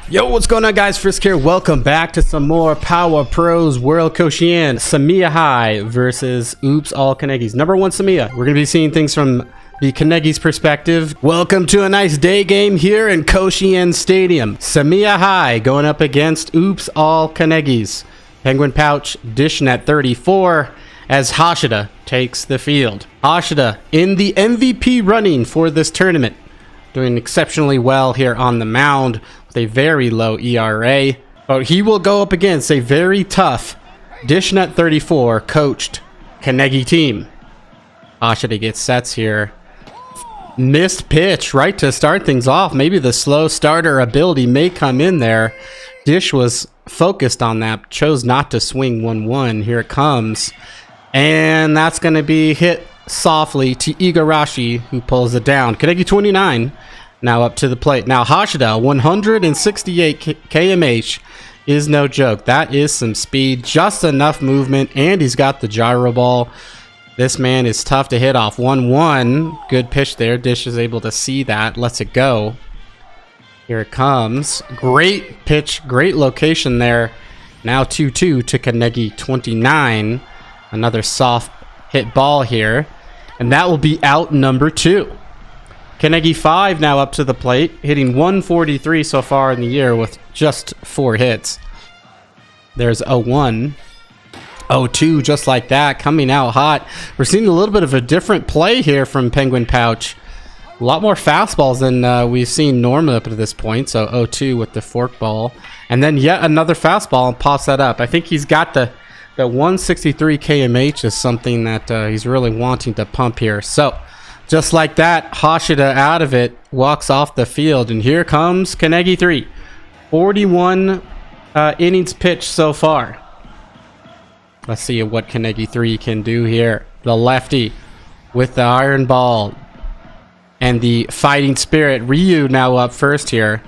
Yo, what's going on, guys? Frisk here. Welcome back to some more Power Pros World Koshien. Samiya High versus Oops All Kanegis. Number one, Samiya. We're going to be seeing things from the Kanegis perspective. Welcome to a nice day game here in Koshien Stadium. Samiya High going up against Oops All Kanegis. Penguin Pouch dishing at 34 as Hashida takes the field. Hashida in the MVP running for this tournament. Doing exceptionally well here on the mound with a very low ERA. But he will go up against a very tough Dishnet 34 coached Kanegi team. Hashida gets sets here. Missed pitch right to start things off. Maybe the slow starter ability may come in there. Dish was focused on that. Chose not to swing 1-1. Here it comes. And that's going to be hit softly to Igarashi, who pulls it down. Kanegi 29 now up to the plate. Now Hashida 168 kmh is no joke. That is some speed, just enough movement, and he's got the gyro ball. This man is tough to hit off. 1-1, good pitch there. Dish is able to see that, lets it go. Here it comes. Great pitch, great location there. Now 2-2 to Kanegi 29. Another soft hit ball here, and that will be out number 2. Kanegi 5 now up to the plate, hitting 143 so far in the year with just 4 hits. There's 0-1, 0-2, just like that, coming out hot. We're seeing a little bit of a different play here from Penguin Pouch. A lot more fastballs than we've seen normally up to this point. So 0-2 with the forkball, and then yet another fastball and pops that up. I think he's got the 163 kmh is something that he's really wanting to pump here. So just like that, Hashida out of it, walks off the field, and here comes Kanegi 3. 41 innings pitched so far. Let's see what Kanegi 3 can do here. The lefty with the iron ball and the fighting spirit. Ryu now up first here.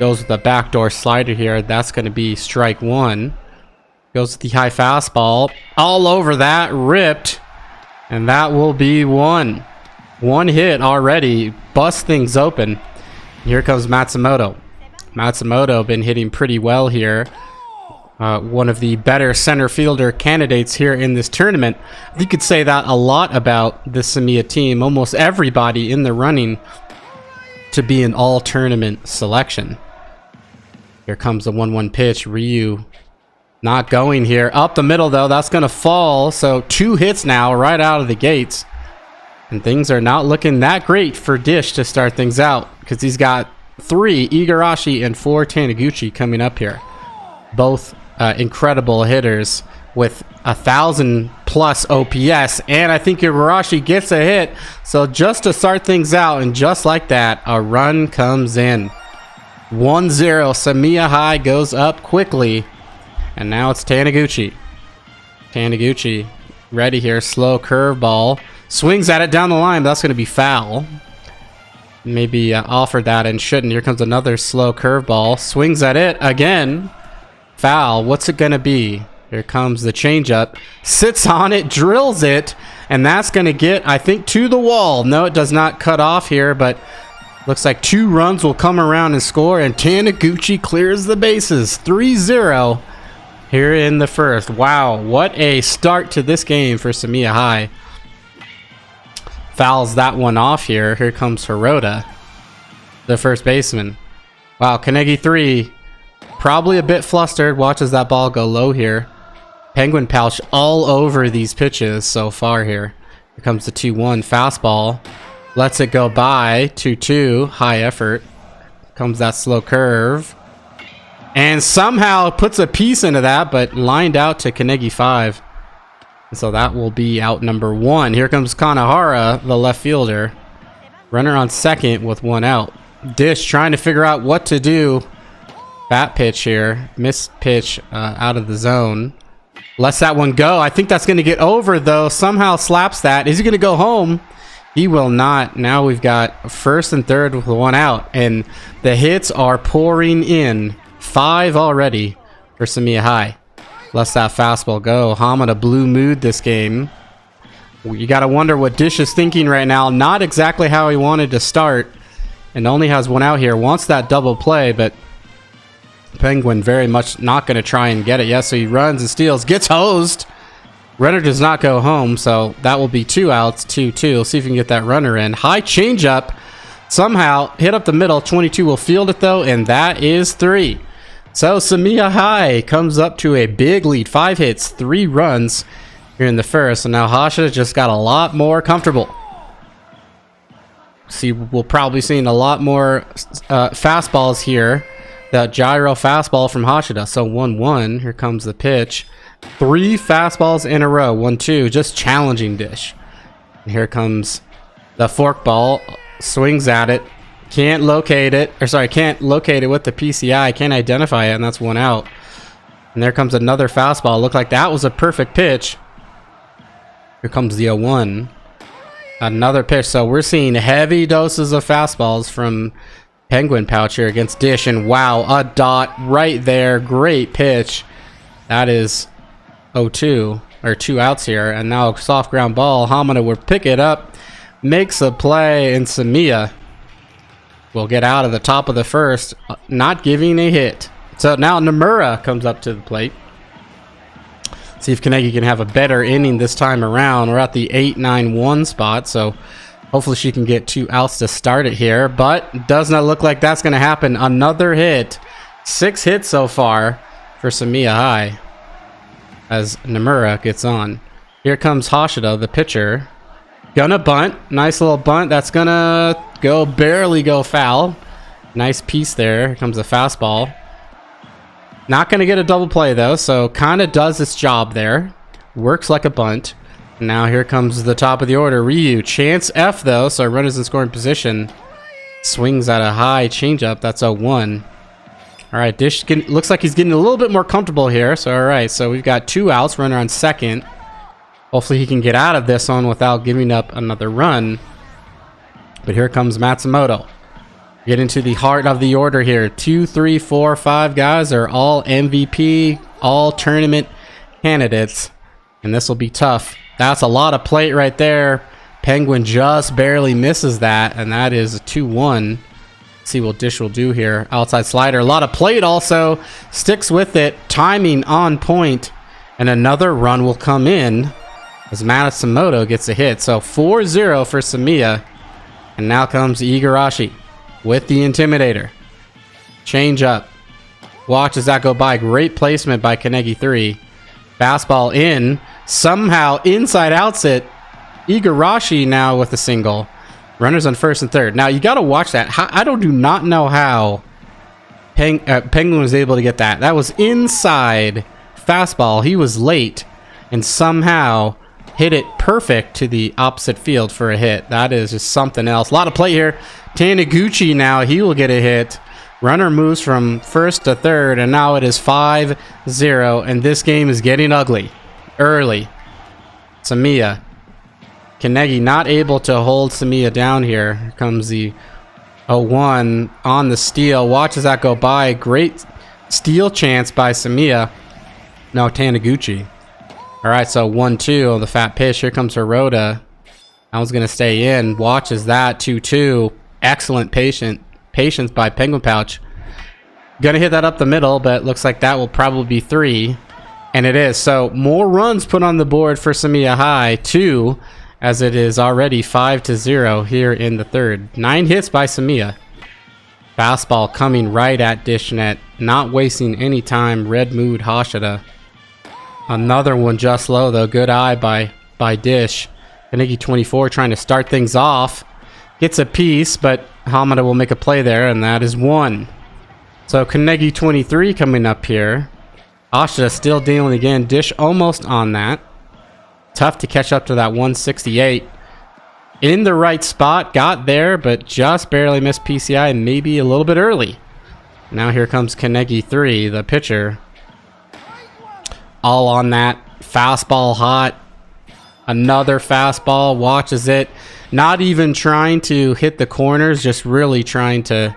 Goes with the backdoor slider here. That's going to be strike 1. Goes with the high fastball. All over that, ripped. And that will be 1. 1 hit already. Bust things open. Here comes Matsumoto. Matsumoto been hitting pretty well here. One of the better center fielder candidates here in this tournament. You could say that a lot about the Samiya team. Almost everybody in the running to be an all-tournament selection. Here comes the 1-1 pitch. Ryu not going here. Up the middle, though. That's going to fall. So 2 hits now right out of the gates. And things are not looking that great for Dish to start things out, because he's got 3 Igarashi and 4 Taniguchi coming up here. Both incredible hitters with 1,000+ OPS. And I think Igarashi gets a hit. So just to start things out, and just like that, a run comes in. 1-0. Samiya High goes up quickly. And now it's Taniguchi. Taniguchi ready here. Slow curveball. Swings at it down the line. That's going to be foul. Maybe offered that and shouldn't. Here comes another slow curveball. Swings at it again. Foul. What's it going to be? Here comes the changeup. Sits on it. Drills it. And that's going to get, I think, to the wall. No, it does not cut off here, but looks like 2 runs will come around and score. And Taniguchi clears the bases. 3-0. Here in the first. Wow, what a start to this game for Samiya High. Fouls that one off here. Here comes Hirota, the first baseman. Wow, Kanegi 3 probably a bit flustered. Watches that ball go low here. Penguin Pouch all over these pitches so far here. Here comes the 2-1 fastball. Lets it go by. 2-2, high effort. Comes that slow curve. And somehow puts a piece into that, but lined out to Kanegi 5. So that will be out number 1. Here comes Kanahara, the left fielder. Runner on second with 1 out. Dish trying to figure out what to do. Bat pitch here. Missed pitch out of the zone. Lets that one go. I think that's going to get over, though. Somehow slaps that. Is he going to go home? He will not. Now we've got first and third with 1 out. And the hits are pouring in. 5 already for Samiya High. Lets that fastball go. Hamada blue mood this game. You got to wonder what Dish is thinking right now. Not exactly how he wanted to start. And only has 1 out here. Wants that double play, but Penguin very much not going to try and get it. Yes, so he runs and steals, gets hosed. Runner does not go home, so that will be 2 outs, 2-2. Let's see if we can get that runner in. High changeup. Somehow hit up the middle. 22 will field it though, and that is 3. So Samiya High comes up to a big lead. 5 hits, 3 runs here in the first. And now Hashida just got a lot more comfortable. See, we'll probably see a lot more fastballs here. That gyro fastball from Hashida. So 1-1. Here comes the pitch. 3 fastballs in a row. 1-2. Just challenging Dish. And here comes the forkball. Swings at it. Can't locate it. Or sorry, can't locate it with the PCI. Can't identify it, and that's 1 out. And there comes another fastball. Looked like that was a perfect pitch. Here comes the 0-1. Another pitch. So we're seeing heavy doses of fastballs from Penguin Pouch here against Dish. And wow, a dot right there. Great pitch. That is 0-2. Or 2 outs here. And now soft ground ball. Hamada will pick it up. Makes a play, and Samiya will get out of the top of the first, not giving a hit. So now Nomura comes up to the plate. See if Kanegi can have a better inning this time around. We're at the 8-9-1 spot, so hopefully she can get 2 outs to start it here, but does not look like that's going to happen. Another hit. 6 hits so far for Samiya High as Nomura gets on. Here comes Hashida, the pitcher. Gonna bunt. Nice little bunt. That's gonna barely go foul. Nice piece there. Here comes a fastball. Not gonna get a double play though, so kind of does its job there. Works like a bunt. Now here comes the top of the order. Ryu. Chance F though, so runners in scoring position. Swings at a high changeup. That's 0-1. Alright, Dish looks like he's getting a little bit more comfortable here. So alright, so we've got 2 outs. Runner on second. Hopefully he can get out of this one without giving up another run. But here comes Matsumoto. Get into the heart of the order here. 2, 3, 4, 5 guys are all MVP, all tournament candidates. And this will be tough. That's a lot of plate right there. Penguin just barely misses that. And that is a 2-1. See what Dish will do here. Outside slider. A lot of plate also. Sticks with it. Timing on point. And another run will come in as Matsumoto gets a hit. So 4-0 for Samiya. And now comes Igarashi with the Intimidator. Change up. Watches that go by. Great placement by Kanegi 3. Fastball in. Somehow inside outs it. Igarashi now with a single. Runners on first and third. Now you got to watch that. I do not know how Penguin was able to get that. That was inside fastball. He was late and somehow hit it perfect to the opposite field for a hit. That is just something else. A lot of play here. Taniguchi now, he will get a hit. Runner moves from first to third, and now it is 5-0, and this game is getting ugly. Early. Samiya. Kanegi not able to hold Samiya down here. Here comes the 0-1 on the steal. Watches that go by. Great steal chance by Samiya. Now Taniguchi. Alright, so 1-2 on the fat pitch. Here comes Hirota. That one's going to stay in. Watches that. 2-2. Excellent patience by Penguin Pouch. Going to hit that up the middle, but looks like that will probably be 3. And it is. So more runs put on the board for Samiya High. 2, as it is already 5-0 here in the third. 9 hits by Samiya. Fastball coming right at Dish Net. Not wasting any time. Red Mood Hashida. Another one just low though. Good eye by Dish. Kanegi 24 trying to start things off. Gets a piece, but Hamada will make a play there, and that is 1. So Kanegi 23 coming up here. Ashida still dealing again. Dish almost on that. Tough to catch up to that 168. In the right spot. Got there, but just barely missed PCI and maybe a little bit early. Now here comes Kanegi 3, the pitcher. All on that. Fastball hot. Another fastball. Watches it. Not even trying to hit the corners. Just really trying to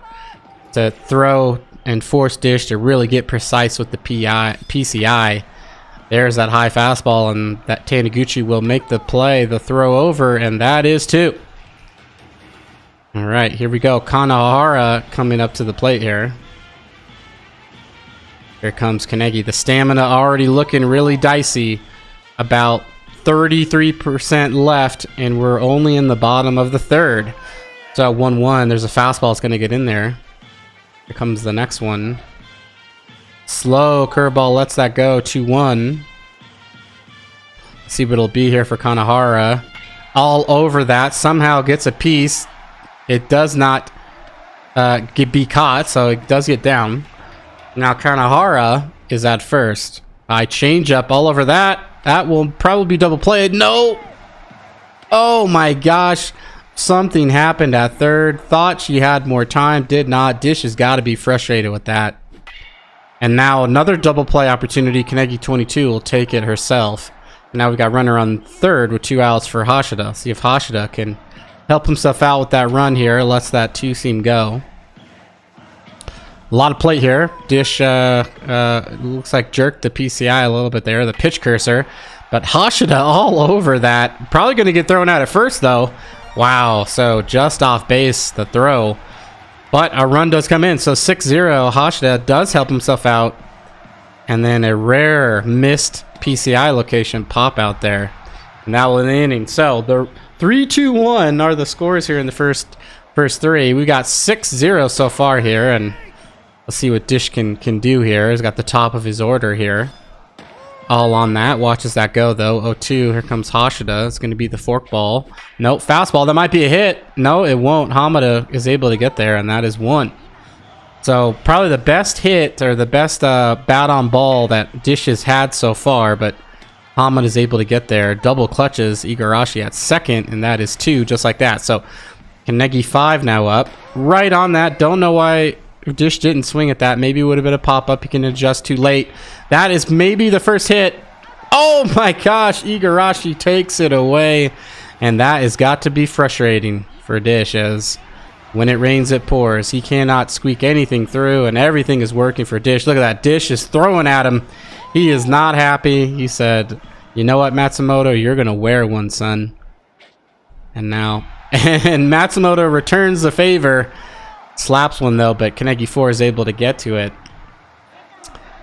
throw and force Dish to really get precise with the PCI. There's that high fastball, and that Taniguchi will make the play, the throw over, and that is 2. All right, here we go. Kanahara coming up to the plate here. Here comes Kanegi. The stamina already looking really dicey. About 33% left, and we're only in the bottom of the third. So 1-1. There's a fastball that's going to get in there. Here comes the next one. Slow curveball lets that go. 2-1. See what it'll be here for Kanahara. All over that. Somehow gets a piece. It does not be caught, so it does get down. Now Kanahara is at first. I change up all over that. That will probably be double played. No! Oh my gosh. Something happened at third. Thought she had more time. Did not. Dish has got to be frustrated with that. And now another double play opportunity. Kanegi 22 will take it herself. Now we've got runner on third with 2 outs for Hashida. See if Hashida can help himself out with that run here. Lets that 2-seam go. A lot of plate here. Dish looks like jerked the PCI a little bit there. The pitch cursor. But Hashida all over that. Probably going to get thrown out at first though. Wow. So just off base the throw. But a run does come in. So 6-0. Hashida does help himself out. And then a rare missed PCI location pop out there. Now in the inning. So the 3-2-1 are the scores here in the first three. We got 6-0 so far here, and let's see what Dish can do here. He's got the top of his order here. All on that. Watches that go though. 0-2. Here comes Hashida. It's going to be the forkball. Nope. Fastball. That might be a hit. No, it won't. Hamada is able to get there, and that is 1. So probably the best hit or the best bat on ball that Dish has had so far, but Hamada is able to get there. Double clutches Igarashi at second, and that is 2, just like that. So Kanegi 5 now up. Right on that. Don't know why Dish didn't swing at that. Maybe it would have been a pop-up. He can adjust too late. That is maybe the first hit. Oh my gosh. Igarashi takes it away. And that has got to be frustrating for Dish, as when it rains, it pours. He cannot squeak anything through, and everything is working for Dish. Look at that. Dish is throwing at him. He is not happy. He said, you know what, Matsumoto? You're going to wear one, son. And now, and Matsumoto returns the favor. Slaps one, though, but Kanegi 4 is able to get to it.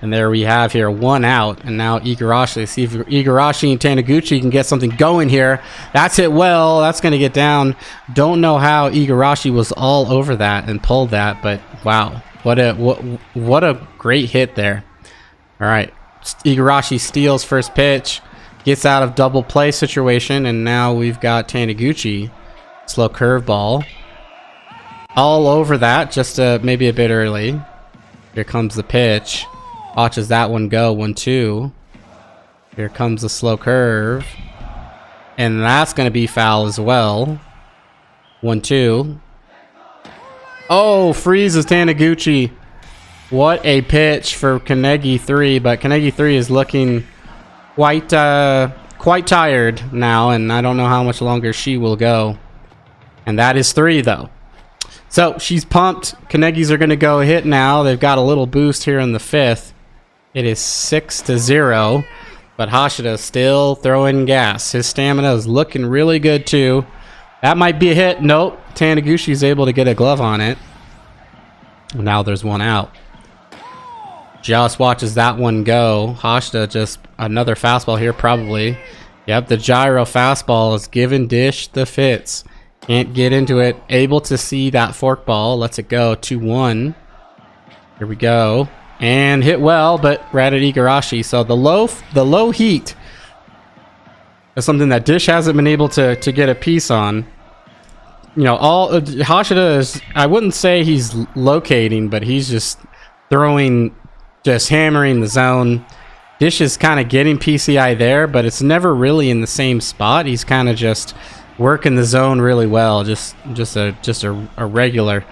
And there we have here 1 out. And now Igarashi. See if Igarashi and Taniguchi can get something going here. That's hit well. That's going to get down. Don't know how Igarashi was all over that and pulled that, but wow. What a great hit there. All right. Igarashi steals first pitch. Gets out of double play situation. And now we've got Taniguchi. Slow curveball. All over that. Just maybe a bit early. Here comes the pitch. Watches that one go. 1-2. Here comes the slow curve. And that's going to be foul as well. 1-2. Oh, freezes Taniguchi. What a pitch for Kanegi 3. But Kanegi 3 is looking quite tired now. And I don't know how much longer she will go. And that is 3, though. So she's pumped. Kanegis are going to go hit now. They've got a little boost here in the 5th. It is 6-0, but Hashida still throwing gas. His stamina is looking really good too. That might be a hit. Nope. Taniguchi is able to get a glove on it. Now there's 1 out. Just watches that one go. Hashida just another fastball here probably. Yep, the gyro fastball is giving Dish the fits. Can't get into it. Able to see that forkball. Lets it go. 2-1. Here we go. And hit well, but right at Igarashi. So the low heat is something that Dish hasn't been able to get a piece on. You know, Hashida is, I wouldn't say he's locating, but he's just throwing, just hammering the zone. Dish is kind of getting PCI there, but it's never really in the same spot. He's kind of just working the zone really well. Just a regular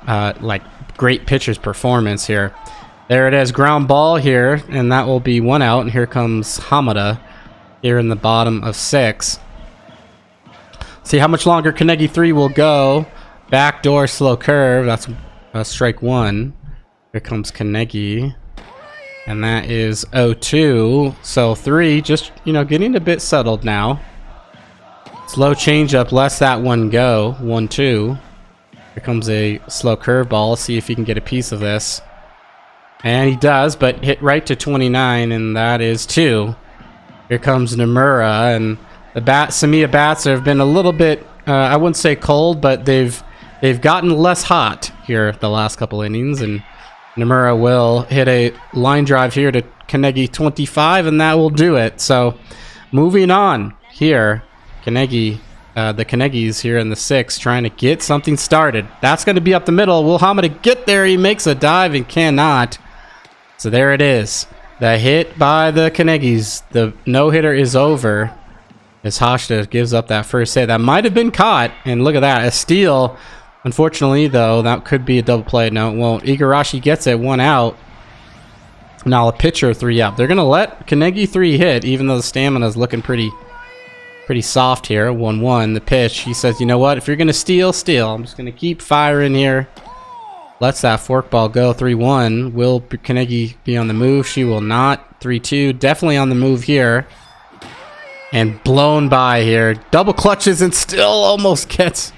like great pitcher's performance here. There it is, ground ball here, and that will be 1 out. And here comes Hamada here in the bottom of 6. See how much longer Kanegi 3 will go. Backdoor slow curve. That's strike 1. Here comes Kanegi. And that is 0-2. So 3 just, you know, getting a bit settled now. Slow changeup lets that one go. 1-2. Here comes a slow curveball. See if he can get a piece of this. And he does, but hit right to 29, and that is 2. Here comes Nomura, and the Samiya bats have been a little bit, I wouldn't say cold, but they've gotten less hot here the last couple innings, and Nomura will hit a line drive here to Kanegi 25, and that will do it. So moving on here, Kanegi, the Kanegis here in the 6th trying to get something started. That's going to be up the middle. Will Hamada get there? He makes a dive and cannot. So there it is. The hit by the Kanegis. The no-hitter is over as Hashida gives up that first hit. That might have been caught, and look at that. A steal. Unfortunately, though, that could be a double play. No, it won't. Igarashi gets it, 1 out. Now a pitcher, 3 up. They're going to let Kanegi 3 hit, even though the stamina is looking pretty soft here. 1-1, the pitch. He says, you know what? If you're going to steal, steal. I'm just going to keep firing here. Lets that forkball go. 3-1. Will Kanegi be on the move? She will not. 3-2. Definitely on the move here. And blown by here. Double clutches and still almost gets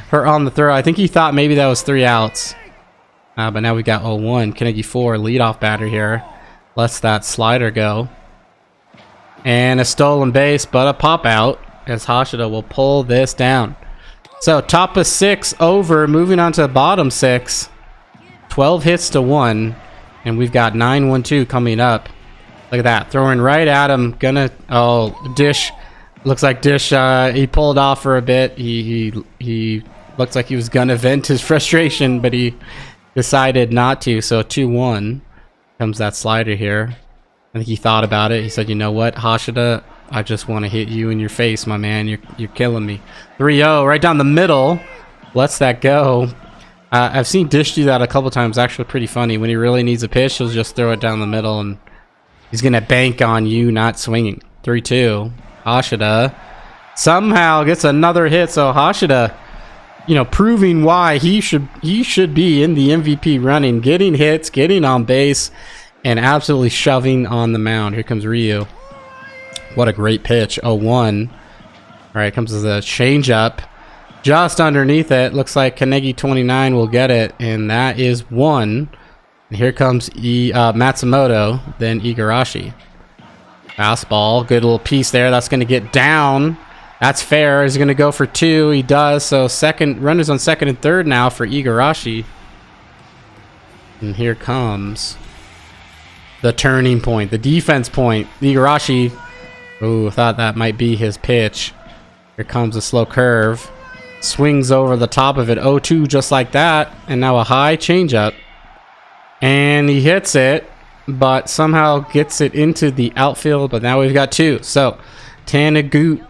her on the throw. I think he thought maybe that was 3 outs. But now we got 0-1. Kanegi 4, leadoff batter here. Lets that slider go. And a stolen base, but a pop out as Hashida will pull this down. So top of 6 over. Moving on to the bottom 6. 12 hits to 1. And we've got 9-1-2 coming up. Look at that. Throwing right at him. Gonna... Oh, Dish. Looks like Dish, he pulled off for a bit. He looks like he was gonna vent his frustration, but he decided not to. So 2-1 comes that slider here. I think he thought about it. He said, you know what, Hashida, I just want to hit you in your face, my man. You're killing me. 3-0 right down the middle. Lets that go. I've seen Dish do that a couple times. Actually pretty funny. When he really needs a pitch, he'll just throw it down the middle, and he's gonna bank on you not swinging. 3-2. Hashida somehow gets another hit. So Hashida, you know, proving why he should be in the MVP running, getting hits, getting on base, and absolutely shoving on the mound. Here comes Ryu. What a great pitch. 0-1. All right, comes as a changeup. Just underneath it. Looks like Kanegi 29 will get it, and that is 1. And here comes Matsumoto, then Igarashi. Fastball, good little piece there. That's going to get down. That's fair. He's going to go for 2. He does. So runners on 2nd and 3rd now for Igarashi. And here comes the turning point, the defense point. Igarashi, ooh, thought that might be his pitch. Here comes a slow curve. Swings over the top of it. 0-2 just like that. And now a high changeup. And he hits it, but somehow gets it into the outfield. But now we've got 2. So Taniguchi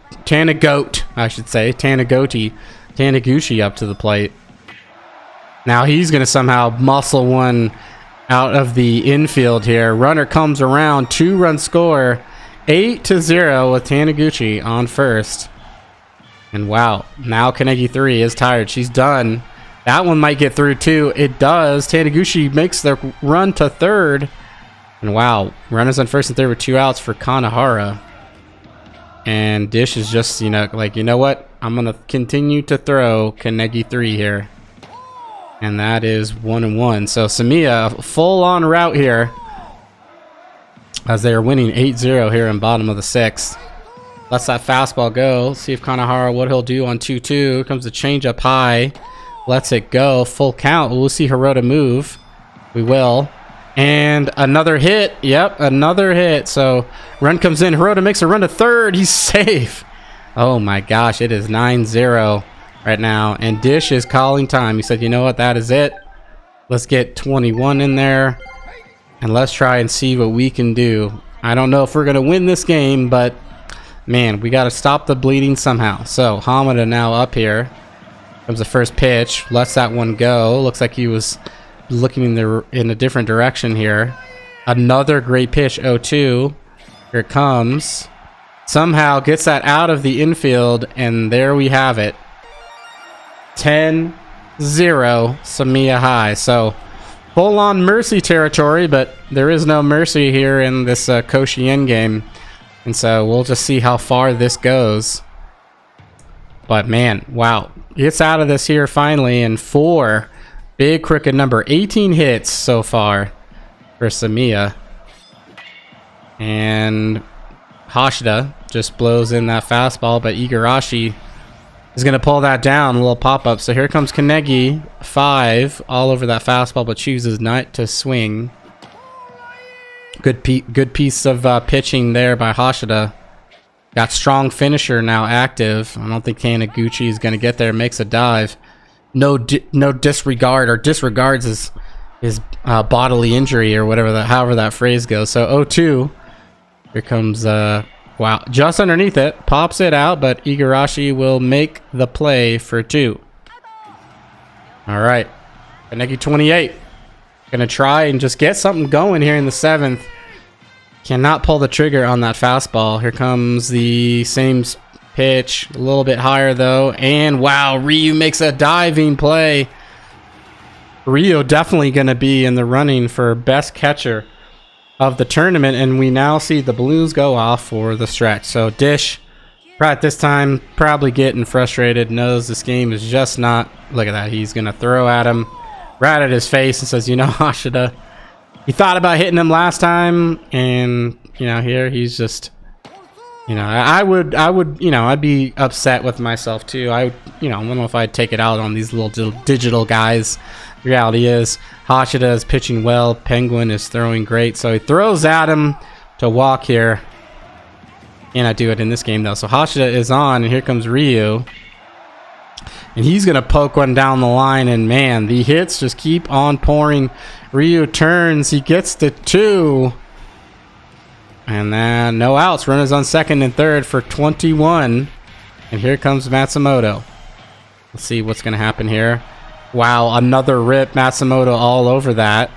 up to the plate. Now he's going to somehow muscle one out of the infield here. Runner comes around. 2-run score. 8-0 with Taniguchi on first. And wow, now Kanegi 3 is tired. She's done. That one might get through too. It does. Taniguchi makes the run to 3rd. And wow, runners on 1st and 3rd with 2 outs for Kanahara. And Dish is just, you know, like, you know what? I'm going to continue to throw Kanegi 3 here. And that is 1-1. So Samiya, full-on route here, as they are winning 8-0 here in bottom of the 6th. Lets that fastball go. Let's see if Kanahara, what he'll do on 2-2. Here comes the change up high. Lets it go. Full count. We'll see Hirota move. We will. And another hit. Yep, another hit. So run comes in. Hirota makes a run to 3rd. He's safe. Oh my gosh, it is 9-0 right now. And Dish is calling time. He said, you know what, that is it. Let's get 21 in there. And let's try and see what we can do. I don't know if we're going to win this game, but man, we got to stop the bleeding somehow. So Hamada now up here. Comes the first pitch. Lets that one go. Looks like he was looking in a different direction here. Another great pitch. 0-2. Here it comes. Somehow gets that out of the infield, and there we have it. 10-0 Samiya High. So full-on mercy territory, but there is no mercy here in this Koshien game. And so we'll just see how far this goes. But man, wow. Gets out of this here finally, and 4. Big crooked number. 18 hits so far. for Samiya. And Hashida just blows in that fastball, but Igarashi is going to pull that down, a little pop-up. So here comes Kanegi, 5, all over that fastball, but chooses not to swing. Good piece of pitching there by Hashida. Got strong finisher now active. I don't think Taniguchi is going to get there. Makes a dive. No disregard, or disregards his bodily injury, or whatever however that phrase goes. So 0-2. Here comes wow, just underneath it, pops it out, but Igarashi will make the play for 2. All right, Kanegi 28. Gonna try and just get something going here in the 7th. Cannot pull the trigger on that fastball. Here comes the same pitch, a little bit higher though, and wow, Ryu makes a diving play. Ryu definitely gonna be in the running for best catcher of the tournament, and we now see the balloons go off for the stretch. So Dish, right at this time, probably getting frustrated, knows this game is just not, look at that, he's gonna throw at him right at his face and says, you know, Hashida, he thought about hitting him last time, and you know, here he's just, you know, I would, you know, I'd be upset with myself too. I don't know if I'd take it out on these little digital guys. The reality is Hashida is pitching well, Penguin is throwing great, so he throws at him to walk here. Cannot do it in this game though. So Hashida is on, and here comes Ryu, and he's gonna poke one down the line, and man, the hits just keep on pouring. Ryu turns, he gets the 2, and then no outs. Runners on second and third for 21, and here comes Matsumoto. Let's see what's gonna happen here. Wow, another rip. Matsumoto all over that.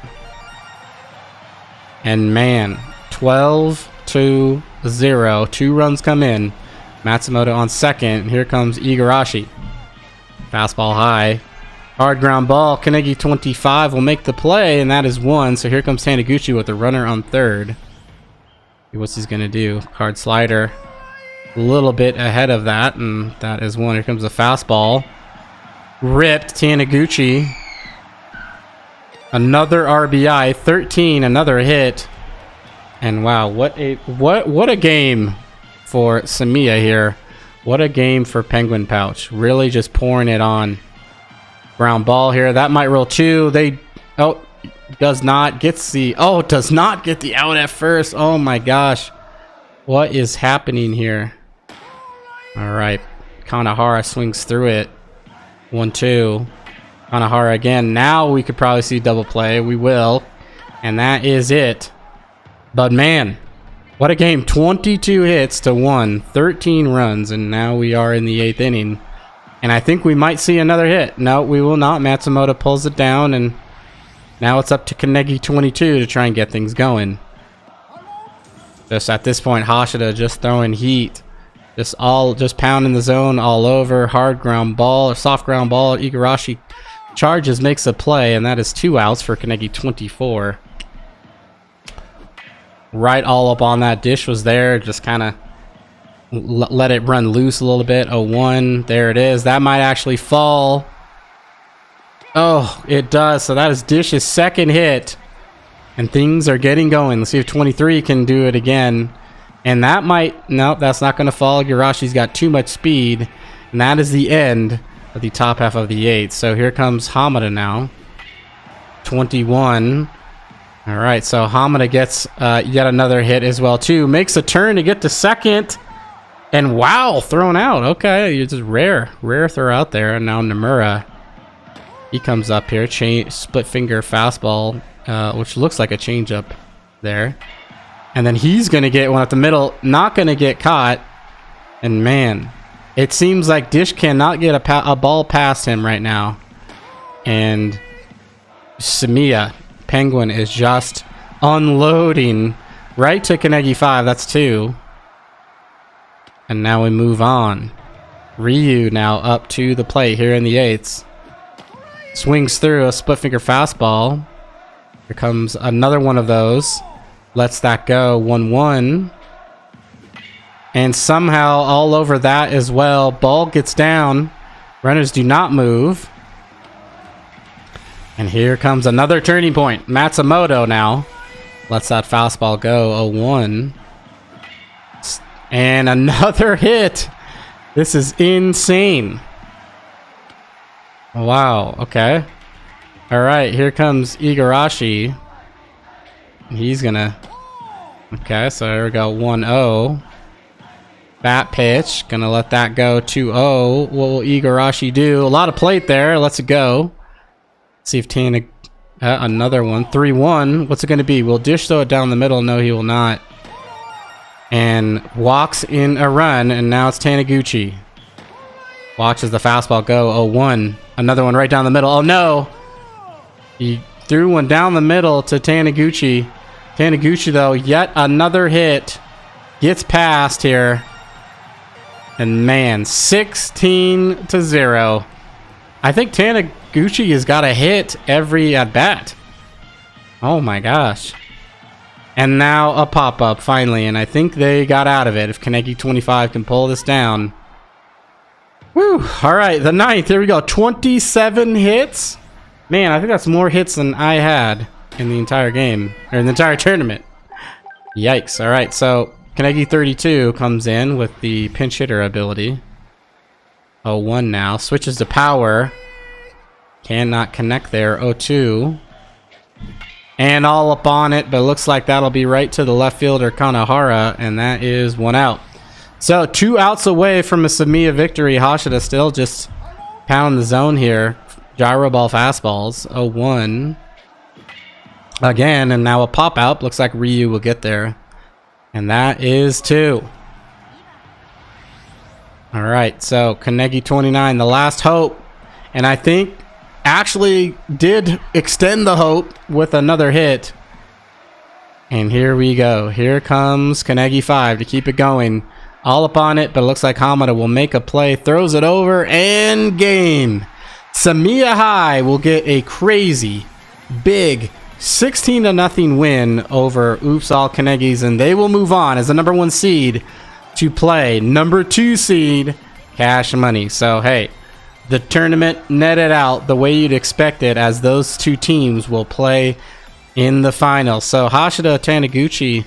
And man, 12-0. 2 runs come in. Matsumoto on second. Here comes Igarashi. Fastball high. Hard ground ball. Kanegi 25 will make the play, and that is 1. So here comes Taniguchi with the runner on third. See what he's going to do. Hard slider. A little bit ahead of that, and that is 1. Here comes the fastball. Ripped. Taniguchi. Another RBI. 13. Another hit. And wow, what a game for Samiya here. What a game for Penguin Pouch. Really just pouring it on. Ground ball here. That might roll 2. Does not get the out at first. Oh my gosh. What is happening here? All right. Kanahara swings through it. 1-2. Kanahara again. Now we could probably see double play. We will. And that is it. But man, what a game. 22 hits to 1. 13 runs. And now we are in the 8th inning. And I think we might see another hit. No, we will not. Matsumoto pulls it down. And now it's up to Kanegi 22 to try and get things going. Just at this point, Hashida just throwing heat. Just pounding the zone all over. Hard ground ball or soft ground ball. Igarashi charges, makes a play, and that is 2 outs for Kanegi 24. Right all up on that. Dish was there, just kind of let it run loose a little bit. 0-1. There it is. That might actually fall. Oh, it does. So that is Dish's second hit. And things are getting going. Let's see if 23 can do it again. And that might... Nope, that's not going to fall. Igarashi has got too much speed. And that is the end of the top half of the 8th. So here comes Hamada now. 21. All right, so Hamada gets yet another hit as well, too. Makes a turn to get to second. And wow, thrown out. Okay, it's just rare throw out there. And now Nomura, he comes up here. Split finger fastball, which looks like a changeup there. And then he's going to get one at the middle. Not going to get caught. And man, it seems like Dish cannot get a ball past him right now. And Samiya, Penguin, is just unloading right to Kanegi 5. That's 2. And now we move on. Ryu now up to the plate here in the 8th. Swings through a split finger fastball. Here comes another one of those. Lets that go. 1-1. And somehow all over that as well. Ball gets down. Runners do not move. And here comes another turning point. Matsumoto now. Lets that fastball go. 0-1. And another hit. This is insane. Wow. Okay. All right. Here comes Igarashi. He's gonna. Okay. So here we go. 1-0. Bat pitch. Gonna let that go. 2-0. What will Igarashi do? A lot of plate there. Let's it go. See if Tana. Another one. 3-1. What's it gonna be? Will Dish throw it down the middle? No, he will not. And walks in a run, and now it's Taniguchi. Watches the fastball go. 0-1. Another one right down the middle. Oh no! He threw one down the middle to Taniguchi. Taniguchi, though, yet another hit. Gets past here. And man, 16-0. I think Taniguchi has got a hit every at bat. Oh my gosh. And now a pop-up, finally, and I think they got out of it. If Kaneki 25 can pull this down. Woo! All right, the 9th. Here we go. 27 hits. Man, I think that's more hits than I had in the entire game, or in the entire tournament. Yikes. All right, so Kaneki 32 comes in with the pinch hitter ability. 0-1 now. Switches to power. Cannot connect there. 0-2. And all up on it, but it looks like that'll be right to the left fielder Kanahara, and that is 1 out. So 2 outs away from a Samiya victory. Hashida still just pounding the zone here. Gyro ball fastballs. 0-1 again, and now a pop out. Looks like Ryu will get there, and that is 2. All right, so Kanegi 29, the last hope, and I think actually did extend the hope with another hit. And here we go. Here comes Kanegi 5 to keep it going. All up on it, but it looks like Hamada will make a play. Throws it over, and game. Samiya High will get a crazy, big 16-0 win over Oops All Kanegis, and they will move on as the #1 seed to play #2 seed Cash Money. So, hey, the tournament netted out the way you'd expect it, as those 2 teams will play in the final. So Hashida, Taniguchi,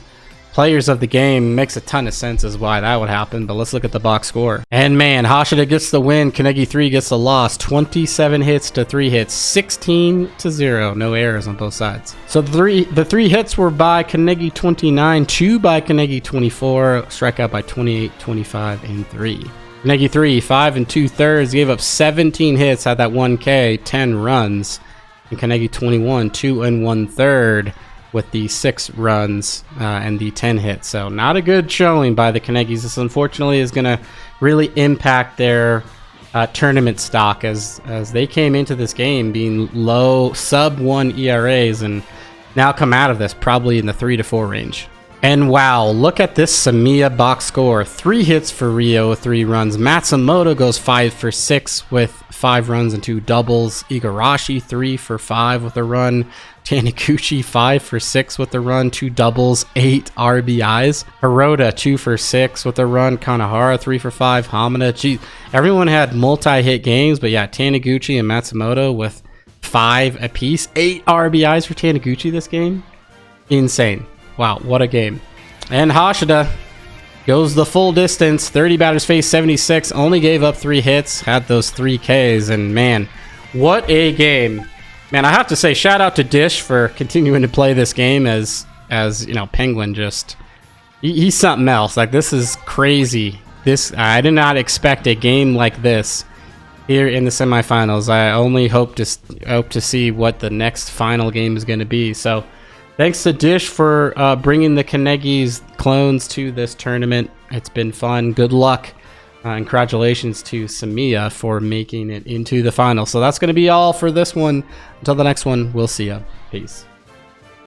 players of the game, makes a ton of sense as why that would happen. But let's look at the box score. And man, Hashida gets the win. Kanegi 3 gets the loss. 27 hits to 3 hits. 16-0. No errors on both sides. So the three hits were by Kanegi 29, 2 by Kanegi 24, strikeout by 28, 25, and 3. Kanegi 3, 5 2/3, gave up 17 hits, had that 1K, 10 runs. And Kanegi 21, 2 1/3 with the 6 runs and the 10 hits. So not a good showing by the Kanegis. This unfortunately is going to really impact their tournament stock as they came into this game being low, sub-1 ERAs, and now come out of this probably in the 3 to 4 range. And wow, look at this Samiya box score. 3 hits for Rio, 3 runs. Matsumoto goes 5 for 6 with 5 runs and 2 doubles. Igarashi 3 for 5 with a run. Taniguchi 5 for 6 with a run, 2 doubles, 8 RBIs. Hirota 2 for 6 with a run. Kanahara 3 for 5. Hamada, gee, everyone had multi-hit games, but yeah, Taniguchi and Matsumoto with 5 apiece. 8 RBIs for Taniguchi this game. Insane. Wow, what a game. And Hashida goes the full distance. 30 batters faced, 76. Only gave up 3 hits. Had those 3 Ks. And man, what a game. Man, I have to say, shout out to Dish for continuing to play this game as you know, Penguin just... He's something else. Like, this is crazy. I did not expect a game like this here in the semifinals. I only hope to see what the next final game is going to be. So... thanks to Dish for bringing the Kanegis clones to this tournament. It's been fun. Good luck. And congratulations to Samiya for making it into the final. So that's going to be all for this one. Until the next one, we'll see ya. Peace.